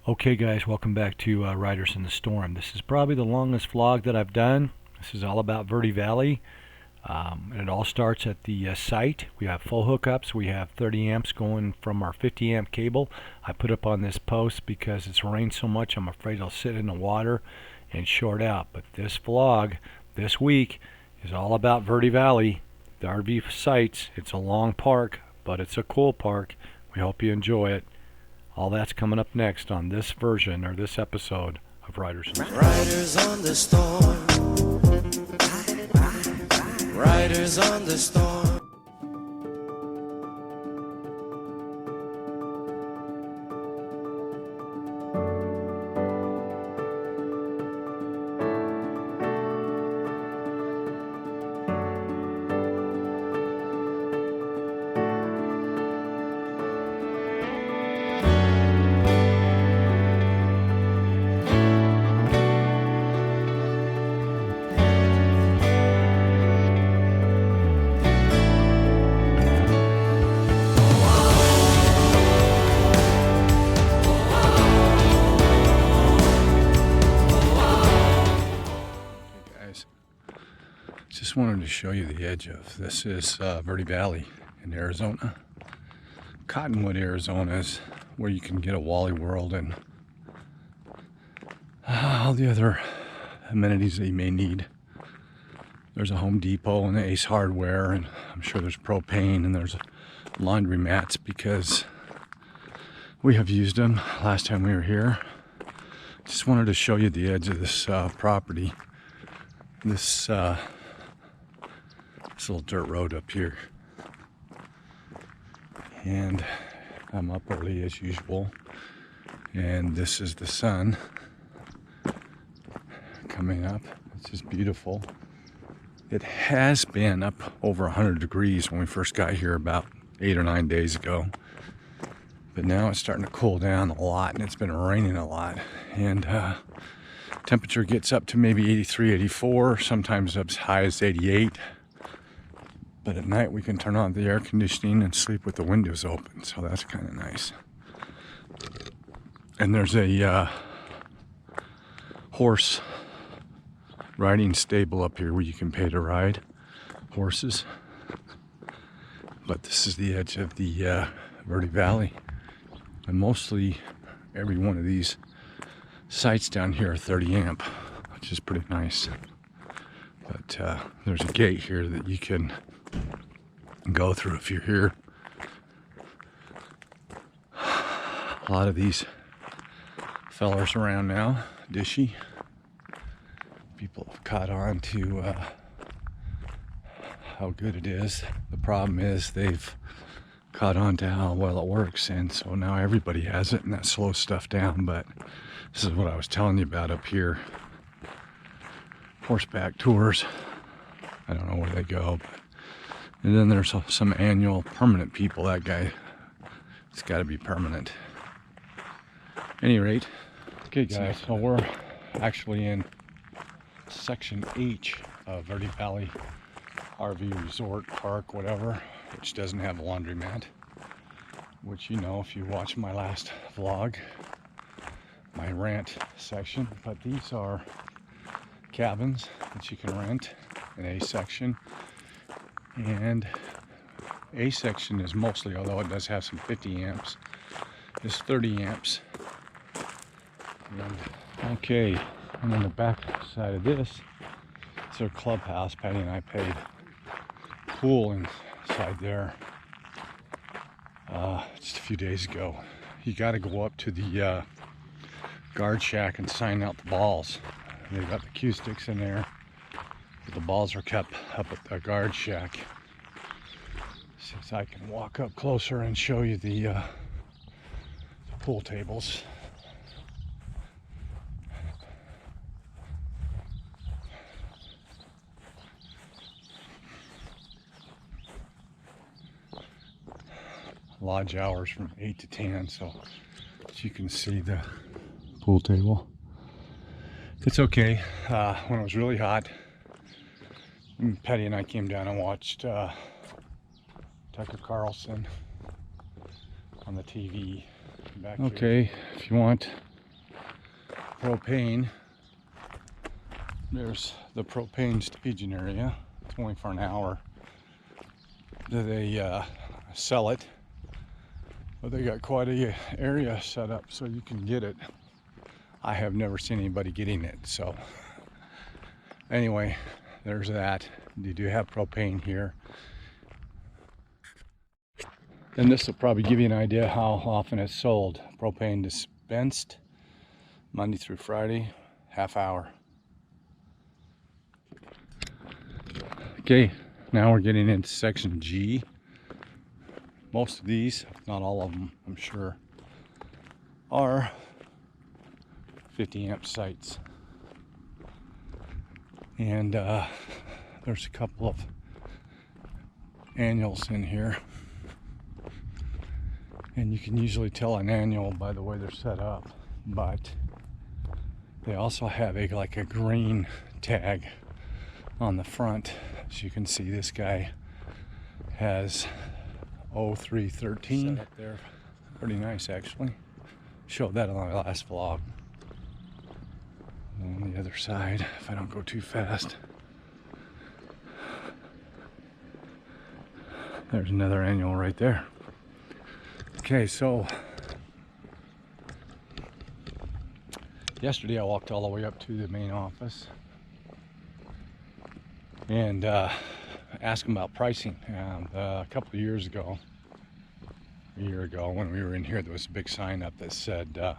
Okay guys, welcome back to Riders in the Storm. This is probably the longest vlog that I've done. This is all about Verde Valley. And it all starts at the site. We have full hookups. We have 30 amps going from our 50 amp cable. I put up on this post because it's rained so much I'm afraid I'll sit in the water and short out. But this vlog this week is all about Verde Valley, the RV sites. It's a long park, but it's a cool park. We hope you enjoy it. All that's coming up next on this version or this episode of Riders in the Storm. Riders on the storm. Riders on the storm. Just wanted to show you the edge of this is Verde Valley in Arizona. Cottonwood, Arizona is where you can get a Wally World and all the other amenities that you may need. There's a Home Depot and Ace Hardware, and I'm sure there's propane, and there's laundry mats because we have used them last time we were here. Just wanted to show you the edge of this property. This little dirt road up here, and I'm up early as usual, and this is the sun coming up. It's just beautiful. It has been up over 100 degrees when we first got here about 8 or 9 days ago, but now it's starting to cool down a lot, and it's been raining a lot, and temperature gets up to maybe 83, 84, sometimes up as high as 88. But at night we can turn on the air conditioning and sleep with the windows open, so that's kind of nice. And there's a horse riding stable up here where you can pay to ride horses. But this is the edge of the Verde Valley, and mostly every one of these sites down here are 30 amp, which is pretty nice. But there's a gate here that you can go through if you're here. A lot of these fellers around now, dishy. People have caught on to how good it is. The problem is they've caught on to how well it works, and so now everybody has it, and that slows stuff down. But this is what I was telling you about up here. Horseback tours. I don't know where they go, but and then there's some annual permanent people. That guy, it's got to be permanent. At any rate, okay guys, so we're actually in section H of Verde Valley RV Resort, Park, whatever, which doesn't have a laundromat, which you know if you watch my last vlog, my rant section. But these are cabins that you can rent in A section, and A section is mostly, although it does have some 50 amps, is 30 amps. And okay, and on the back side of this, it's their clubhouse. Patty and I paid pool inside there just a few days ago. You got to go up to the guard shack and sign out the balls. They've got the cue sticks in there, but the balls are kept up at the guard shack. Since I can walk up closer and show you the pool tables. Lodge hours from 8 to 10, so you can see the pool table. It's okay. When it was really hot, Patty and I came down and watched Tucker Carlson on the TV back here. Okay, if you want propane. There's the propane staging area. It's only for an hour that they sell it, but they got quite a area set up so you can get it. I have never seen anybody getting it, so anyway, there's that. You do have propane here. And this will probably give you an idea how often it's sold. Propane dispensed Monday through Friday, half hour. Okay, now we're getting into section G. Most of these, not all of them, I'm sure, are 50 amp sites. And there's a couple of annuals in here. And you can usually tell an annual by the way they're set up, but they also have like a green tag on the front. As you can see, this guy has 0313 set up there. Pretty nice, actually. Showed that on my last vlog. And on the other side, if I don't go too fast, there's another annual right there. Okay, so yesterday I walked all the way up to the main office and asked them about pricing. And a couple of years ago, a year ago, when we were in here, there was a big sign up that said,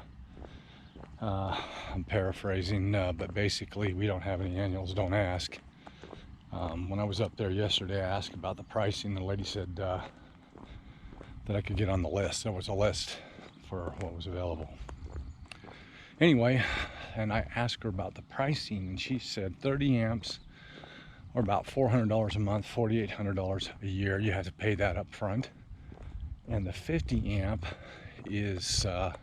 I'm paraphrasing, but basically, we don't have any annuals, don't ask. When I was up there yesterday, I asked about the pricing. The lady said that I could get on the list. There was a list for what was available. Anyway, and I asked her about the pricing, and she said 30 amps or about $400 a month, $4,800 a year. You have to pay that up front. And the 50 amp is about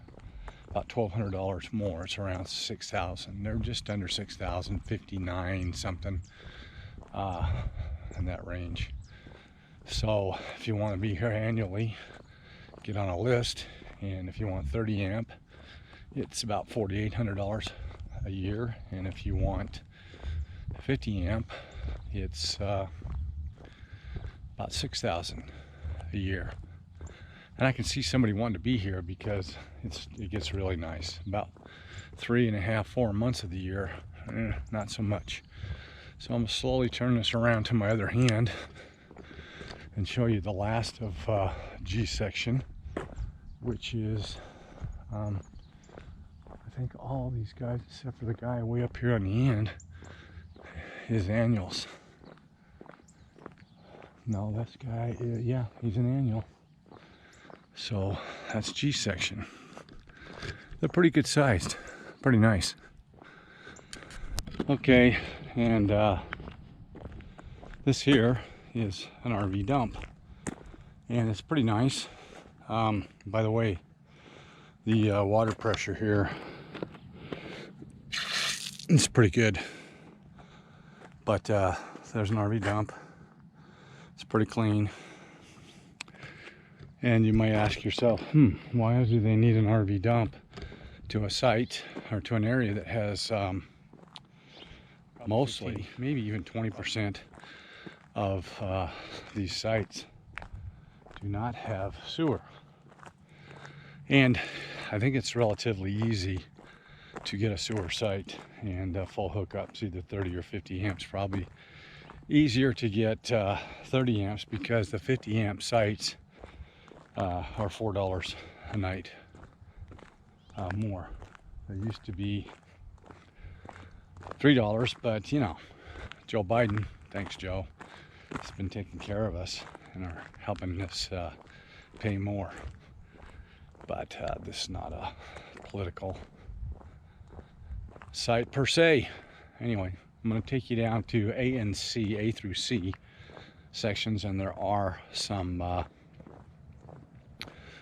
$1,200 more. It's around $6,000. They're just under $6,000, 59 something, in that range. So if you want to be here annually, get on a list. And if you want 30 amp, it's about $4,800 a year. And if you want 50 amp, it's about $6,000 a year. And I can see somebody wanting to be here because it gets really nice. About 3.5, 4 months of the year, not so much. So I'm gonna slowly turn this around to my other hand and show you the last of G section, which is I think all these guys except for the guy way up here on the end is annuals. No, this guy is, yeah, he's an annual. So that's G section. They're pretty good sized, pretty nice. Okay, and this here is an RV dump, and it's pretty nice. By the way, the water pressure here is pretty good, but there's an RV dump. It's pretty clean. And you might ask yourself, why do they need an RV dump to a site or to an area that has mostly, maybe even 20% of these sites do not have sewer? And I think it's relatively easy to get a sewer site and full hookups, either 30 or 50 amps. Probably easier to get 30 amps because the 50 amp sites are $4 a night more. They used to be $3, but you know, Joe Biden, thanks Joe, has been taking care of us and are helping us pay more. But this is not a political site per se. Anyway, I'm going to take you down to A and C, A through C sections, and there are some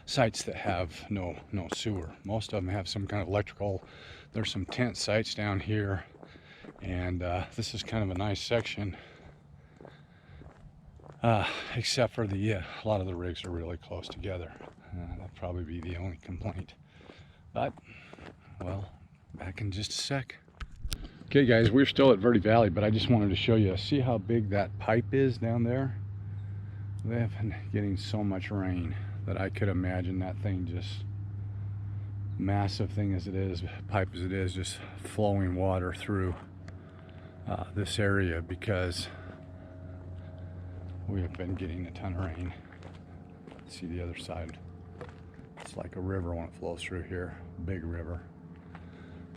sites that have no sewer. Most of them have some kind of electrical. There's some tent sites down here, and this is kind of a nice section, except for the a lot of the rigs are really close together. That'd probably be the only complaint, but well, back in just a sec. Okay guys, we're still at Verde Valley, but I just wanted to show you, see how big that pipe is down there? They have been getting so much rain that I could imagine that thing, just massive thing as it is, pipe as it is, just flowing water through this area, because we have been getting a ton of rain. See the other side, it's like a river when it flows through here, big river,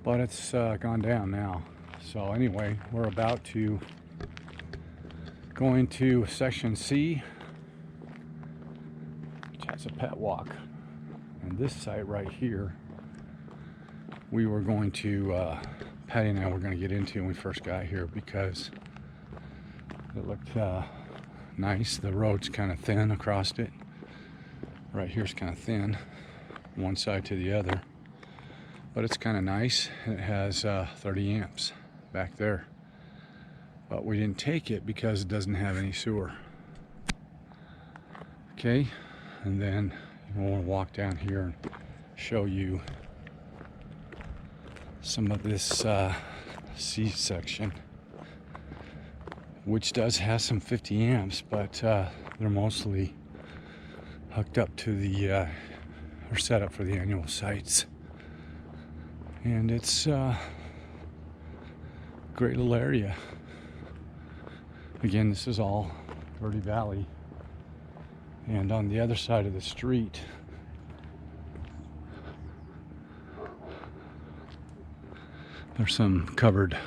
but it's gone down now. So anyway, we're about to go into section C, which has a pet walk, and this site right here we were going to Patty and I were going to get into when we first got here, because it looked nice. The road's kind of thin across it. Right here's kind of thin, one side to the other, but it's kind of nice. It has 30 amps back there, but we didn't take it because it doesn't have any sewer. Okay, and then we'll walk down here and show you some of this C section, which does have some 50 amps, but they're mostly hooked up to the or set up for the annual sites, and it's great little area. Again, this is all Verde Valley, and on the other side of the street there's some covered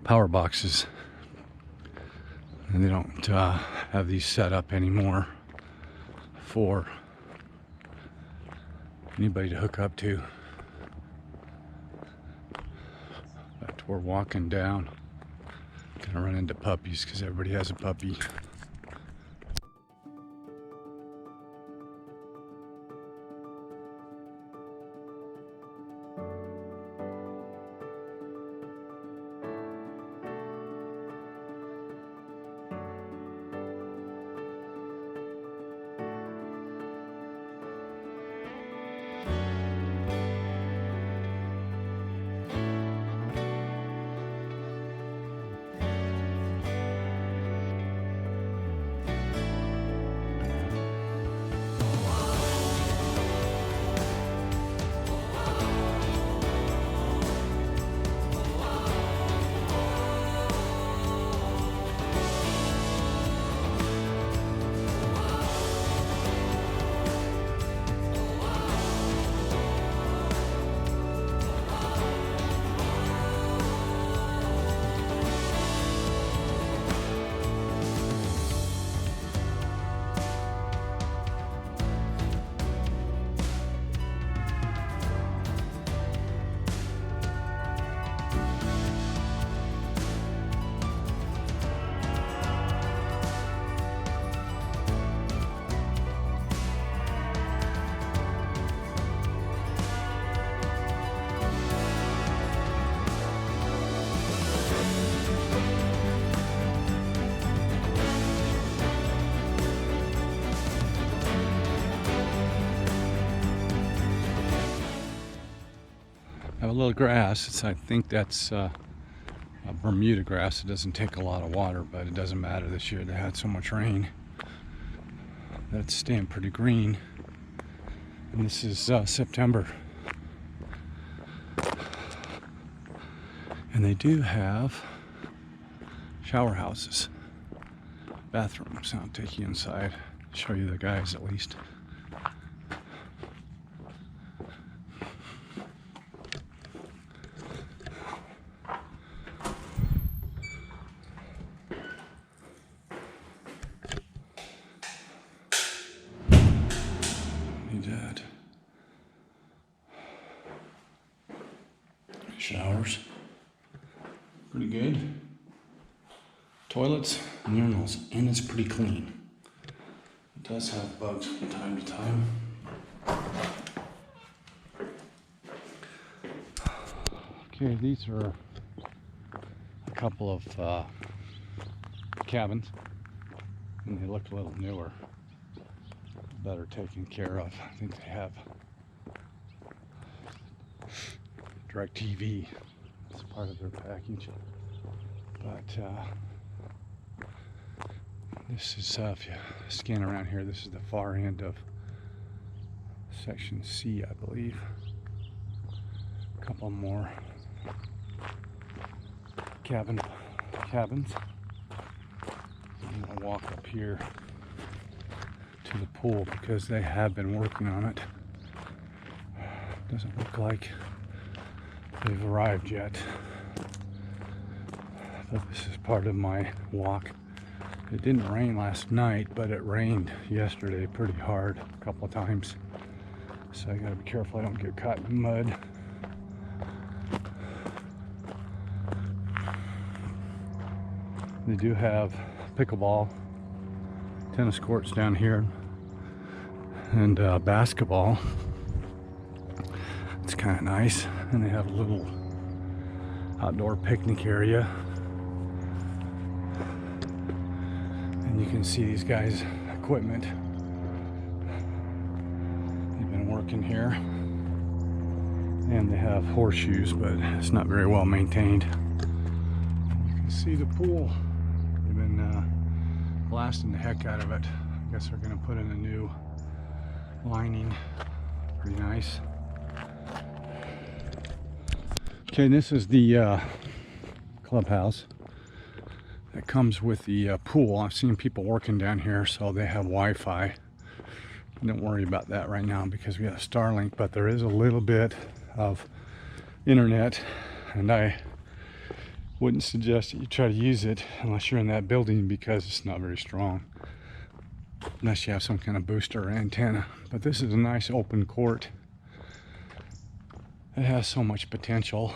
power boxes, and they don't have these set up anymore for anybody to hook up to. But we're walking down, gonna run into puppies because everybody has a puppy. Have a little grass. I think that's a Bermuda grass. It doesn't take a lot of water, but it doesn't matter this year. They had so much rain that it's staying pretty green. And this is September. And they do have shower houses, bathrooms. I'll take you inside, show you the guys at least. That showers, pretty good. Toilets and urinals, and it's pretty clean. It does have bugs from time to time. Okay, these are a couple of cabins, and they look a little newer, better taken care of. I think they have DirecTV. It's part of their package. But this is, if you scan around here, this is the far end of section C, I believe. A couple more cabins. I'm gonna walk up here to the pool because they have been working on it. Doesn't look like they've arrived yet. But this is part of my walk. It didn't rain last night, but it rained yesterday pretty hard a couple of times. So I gotta be careful I don't get caught in mud. They do have pickleball, tennis courts down here, and basketball. It's kind of nice. And they have a little outdoor picnic area. And you can see these guys' equipment. They've been working here. And they have horseshoes, but it's not very well maintained. You can see the pool. They've been blasting the heck out of it. I guess they're going to put in a new lining. Pretty nice. Okay, this is the clubhouse that comes with the pool. I've seen people working down here, so they have Wi-Fi. Don't worry about that right now because we have Starlink, but there is a little bit of internet, and I wouldn't suggest that you try to use it unless you're in that building because it's not very strong, unless you have some kind of booster or antenna. But this is a nice open court. It has so much potential,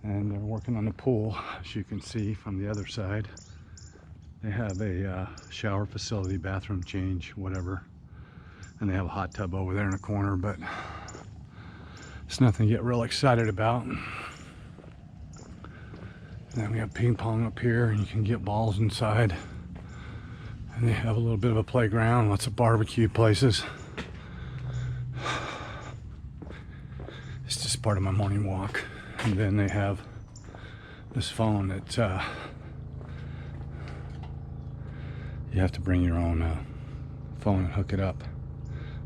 and they're working on the pool, as you can see from the other side. They have a shower facility, bathroom change, whatever, and they have a hot tub over there in the corner, but it's nothing to get real excited about. And then we have ping pong up here, and you can get balls inside, and they have a little bit of a playground, lots of barbecue places. It's just part of my morning walk. And then they have this phone that you have to bring your own phone and hook it up.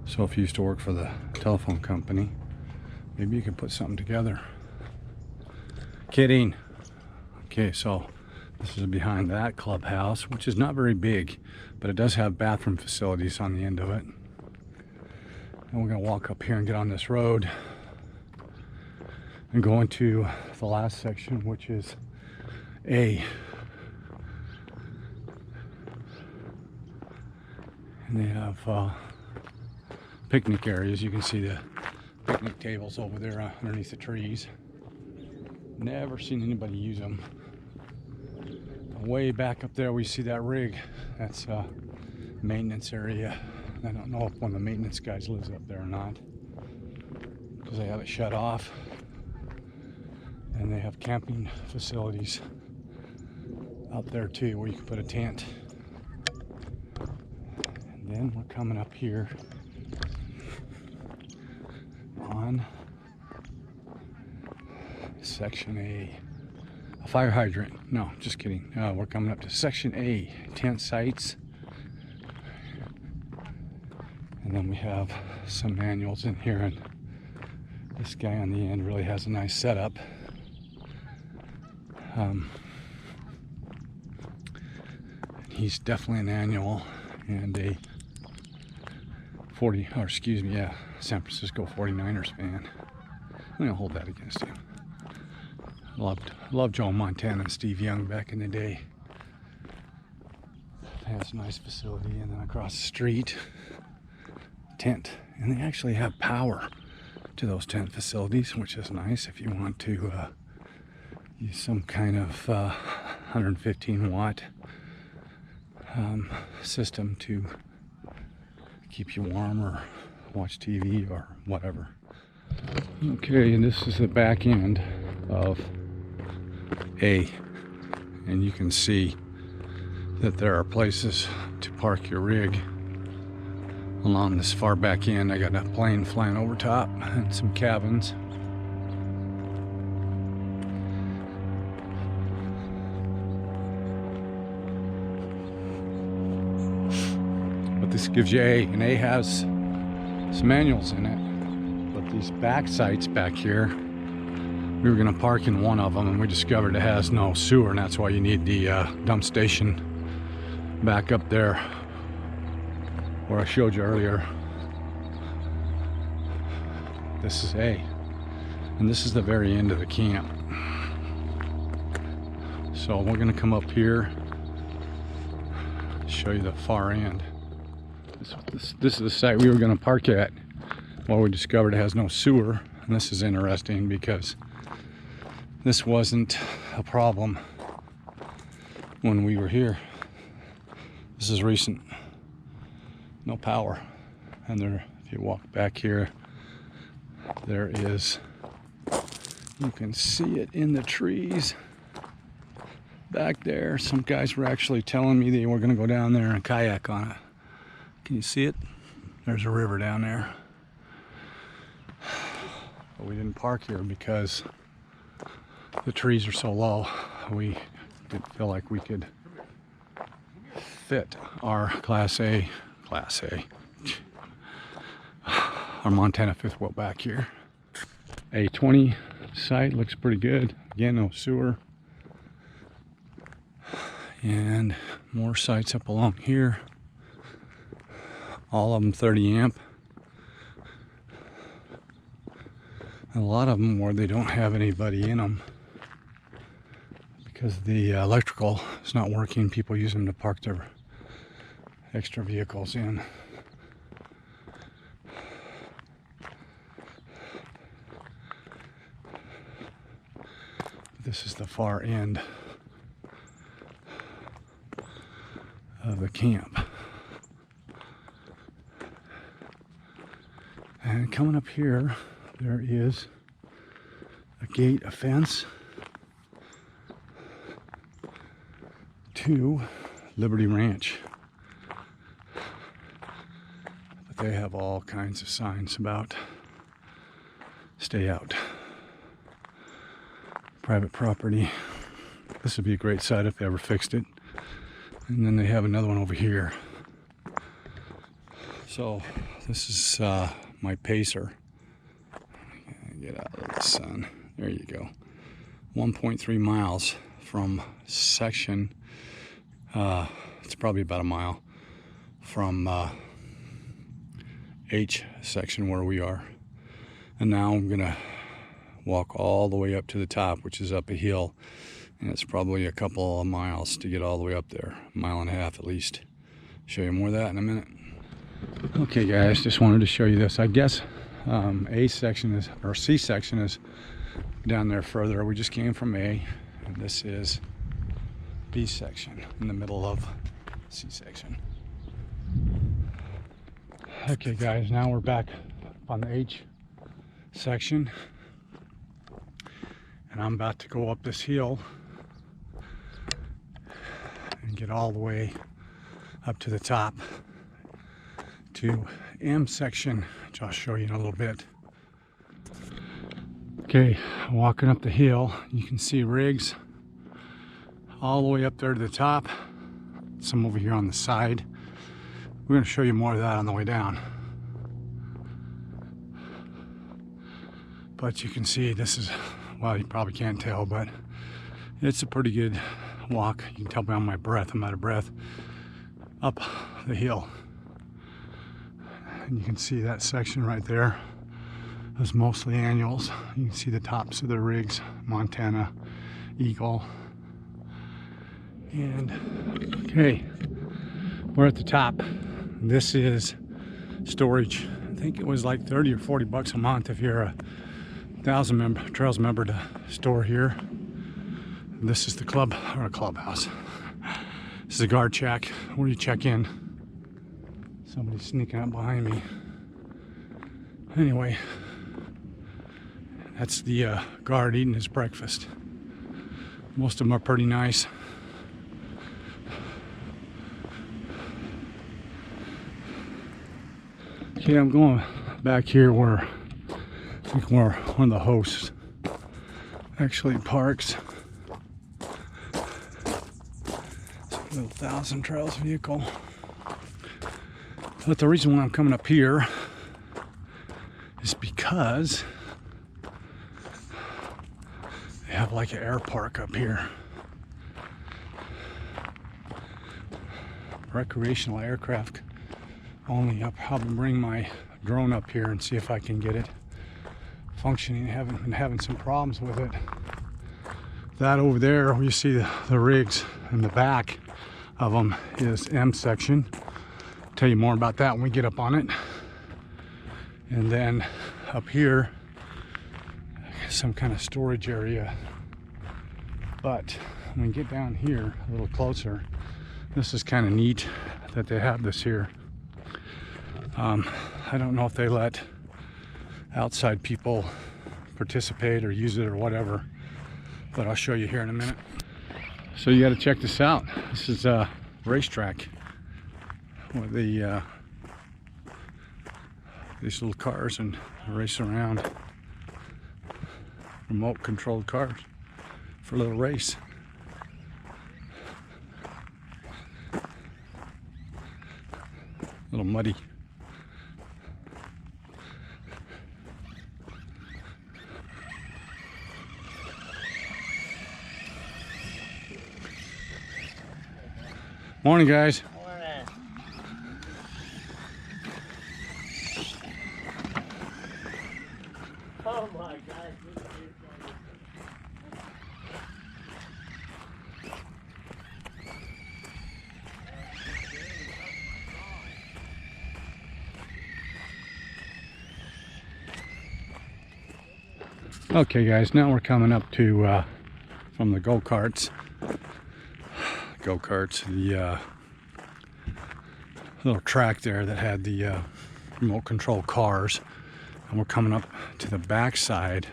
So if you used to work for the telephone company, maybe you could put something together. Kidding. Okay, so this is behind that clubhouse, which is not very big, but it does have bathroom facilities on the end of it. And we're gonna walk up here and get on this road and go into the last section, which is A. And they have picnic areas. You can see the picnic tables over there underneath the trees. Never seen anybody use them. Way back up there we see that rig. That's a maintenance area. I don't know if one of the maintenance guys lives up there or not, because they have it shut off. And they have camping facilities out there too, where you can put a tent. And then we're coming up here on section A. A fire hydrant. No, just kidding. We're coming up to section A, tent sites. And then we have some manuals in here, and this guy on the end really has a nice setup. He's definitely an annual and a San Francisco 49ers fan. I'm gonna hold that against him. Loved Joe Montana and Steve Young back in the day. It has a nice facility, and then across the street, tent, and they actually have power to those tent facilities, which is nice if you want to use some kind of 115 watt system to keep you warm or watch TV or whatever. Okay, and this is the back end of A, and you can see that there are places to park your rig along this far back end. I got a plane flying over top and some cabins. This gives you A, and A has some manuals in it. But these back sites back here, we were gonna park in one of them, and we discovered it has no sewer, and that's why you need the dump station back up there where I showed you earlier. This is A, and this is the very end of the camp. So we're gonna come up here, show you the far end. This is the site we were gonna park at. Well, we discovered it has no sewer, and this is interesting because this wasn't a problem when we were here. This is recent. No power. And there, if you walk back here, there is, you can see it in the trees back there. Some guys were actually telling me they were going to go down there and kayak on it. Can you see it? There's a river down there. But we didn't park here because the trees are so low. We didn't feel like we could fit our Class A, our Montana fifth wheel back here. A20 site looks pretty good. Again, no sewer. And more sites up along here. All of them 30 amp. And a lot of them where they don't have anybody in them because the electrical is not working. People use them to park their extra vehicles in. This is the far end of the camp. And coming up here, there is a gate, a fence to Liberty Ranch. But they have all kinds of signs about stay out. Private property. This would be a great site if they ever fixed it. And then they have another one over here. So this is my pacer. Get out of the sun. There you go. 1.3 miles from section. It's probably about a mile from H section where we are. And now I'm gonna walk all the way up to the top, which is up a hill, and it's probably a couple of miles to get all the way up there, a mile and a half at least. Show you more of that in a minute. Okay guys, just wanted to show you this. I guess A section is, or C section is down there further. We just came from A, and this is B section in the middle of C section. Okay guys, now we're back on the H section, and I'm about to go up this hill and get all the way up to the top to M section, which I'll show you in a little bit. Okay, walking up the hill, you can see rigs all the way up there to the top, some over here on the side. We're going to show you more of that on the way down. But you can see this is, well, you probably can't tell, but it's a pretty good walk. You can tell by my breath, I'm out of breath, up the hill. And you can see that section right there is mostly annuals. You can see the tops of the rigs, Montana, Eagle. And okay, we're at the top. This is storage. I think it was like 30 or 40 bucks a month if you're a Thousand Trails member to store here. And this is the club, or a clubhouse. This is a guard shack where you check in. Somebody's sneaking up behind me. Anyway, that's the guard eating his breakfast. Most of them are pretty nice. Okay, I'm going back here where I think where one of the hosts actually parks. It's a little Thousand Trails vehicle. But the reason why I'm coming up here is because they have like an air park up here. Recreational aircraft only. I'll probably bring my drone up here and see if I can get it functioning. I haven't been having some problems with it. That over there, you see the rigs in the back of them is M section. Tell you more about that when we get up on it. And then up here, some kind of storage area. But when we get down here a little closer, this is kind of neat that they have this here. I don't know if they let outside people participate or use it or whatever, but I'll show you here in a minute. So you got to check this out. This is a racetrack with these little cars and race around. Remote controlled cars for a little race. A little muddy. Morning, guys. Morning. Oh my gosh. Okay, guys, now we're coming up to from the go-karts, the little track there that had the remote control cars, and we're coming up to the back side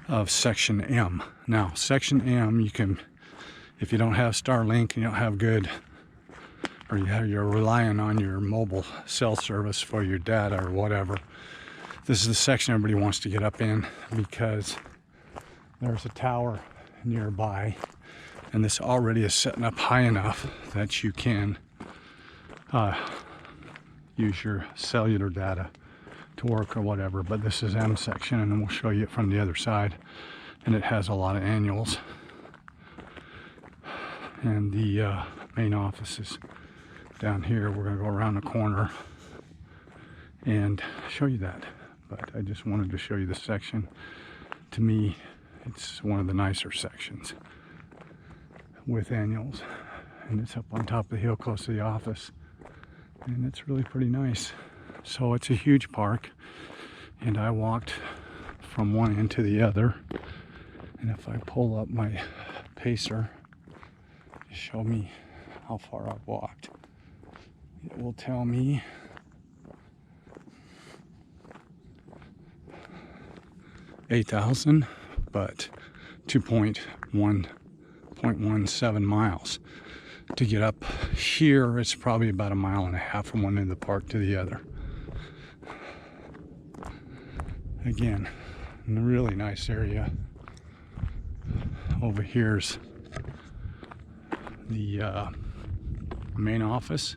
of section M. Now, section M, you can, if you don't have Starlink and you don't have good, or you're relying on your mobile cell service for your data or whatever, this is the section everybody wants to get up in because there's a tower nearby, and this already is setting up high enough that you can use your cellular data to work or whatever. But this is M section, and then we'll show you it from the other side, and it has a lot of annuals, and the main office is down here. We're going to go around the corner and show you that, but I just wanted to show you this section. To me, it's one of the nicer sections with annuals, and it's up on top of the hill close to the office, and it's really pretty nice. So it's a huge park, and I walked from one end to the other, and if I pull up my pacer to show me how far I've walked, it will tell me 8,000, but 2.17 miles. To get up here, it's probably about 1.5 miles from one end of the park to the other. Again, a really nice area. Over here's the main office,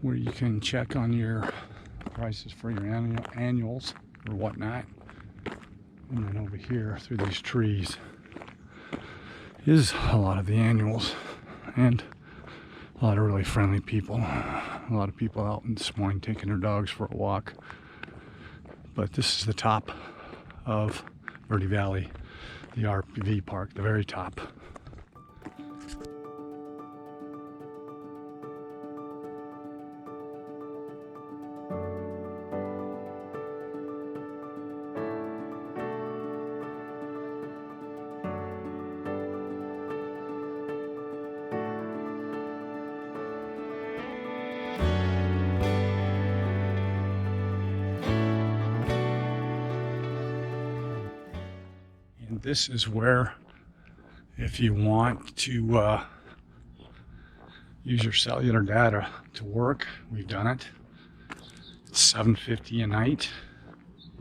where you can check on your prices for your annuals or whatnot. And then over here through these trees is a lot of the annuals and a lot of really friendly people. A lot of people out this morning taking their dogs for a walk. But this is the top of Verde Valley, the RV park, the very top. This is where, if you want to use your cellular data to work, we've done it. It's $7.50 a night.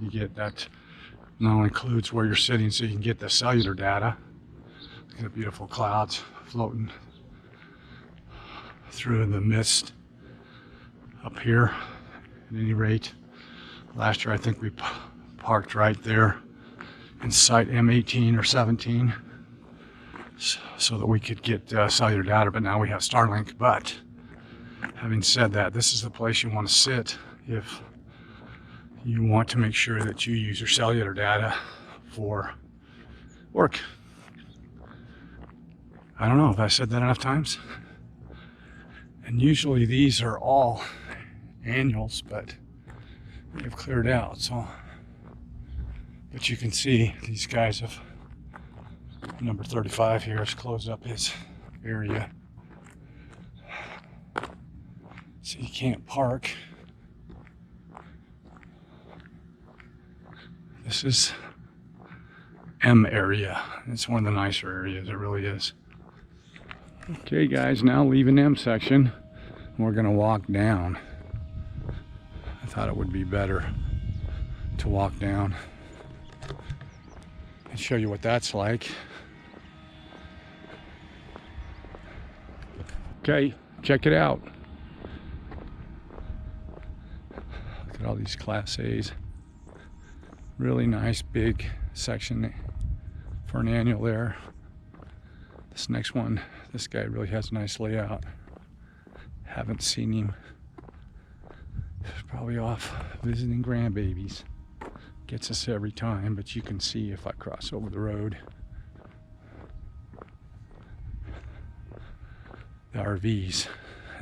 You get that. Not only includes where you're sitting, so you can get the cellular data. Look at the beautiful clouds floating through the mist up here. At any rate, last year I think we parked right there in site M18 or 17 so that we could get cellular data, but now we have Starlink. But having said that, this is the place you want to sit if you want to make sure that you use your cellular data for work. I don't know if I said that enough times. And usually these are all annuals, but they've cleared out. So, but you can see these guys have, number 35 here has closed up his area. So you can't park. This is M area. It's one of the nicer areas, it really is. Okay guys, now leaving M section, we're gonna walk down. I thought it would be better to walk down and show you what that's like. Okay, check it out. Look at all these Class A's. Really nice big section for an annual there. This next one, this guy really has a nice layout. Haven't seen him. He's probably off visiting grandbabies. Gets us every time, but you can see if I cross over the road. The RVs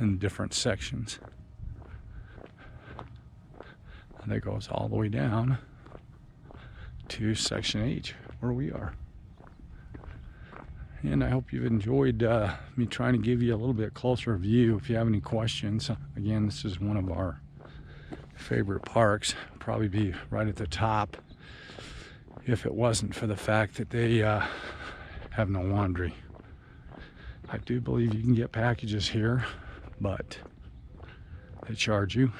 in different sections. And that goes all the way down to section H, where we are. And I hope you've enjoyed me trying to give you a little bit closer view. If you have any questions, again, this is one of our favorite parks. Probably be right at the top if it wasn't for the fact that they have no laundry. I do believe you can get packages here, but they charge you.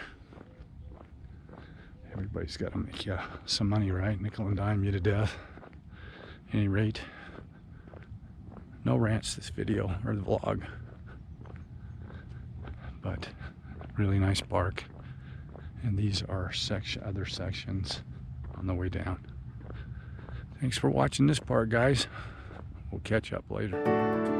Everybody's got to make you some money, right? Nickel and dime you to death. At any rate, no rants this video or the vlog, but really nice park. And these are other sections on the way down. Thanks for watching this part, guys. We'll catch up later.